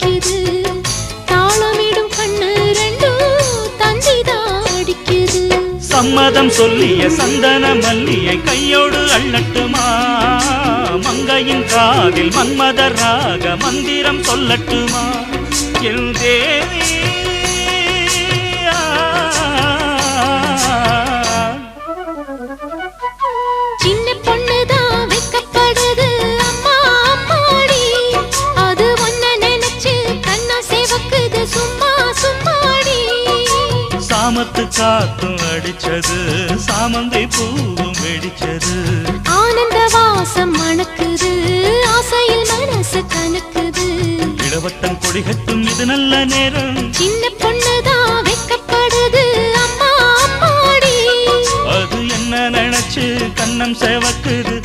துடிக்குது தாளமிடும் கண்ணு ரெண்டும் தந்திதான் அடிக்குது சம்மதம் சொல்லிய சந்தன மல்லியை கையோடு அள்ளட்டுமா மங்கையின் காதில் மன்மதராக மந்திரம் சொல்லட்டுமா என் தேவி சின்ன பொண்ணுதான் வெக்கப்படுது அம்மா அம்மாடி அது ஒன்ன நினைச்சு கண்ணா சேவக்குது சும்மா சும்மாடி சாமத்து காத்தும் அடிச்சது சாமந்தை பூவும் வெடிச்சது ஆனந்த வாசம் மணக்குது ஆசையில் மனசு கணக்குது இளவட்டம் கொடிகட்டும் இது நல்ல நேரம் சின்ன பொண்ணுதான் வெக்கப்படுது அம்மா அம்மாடி அது என்ன நினைச்சு கண்ணம் சேவக்குது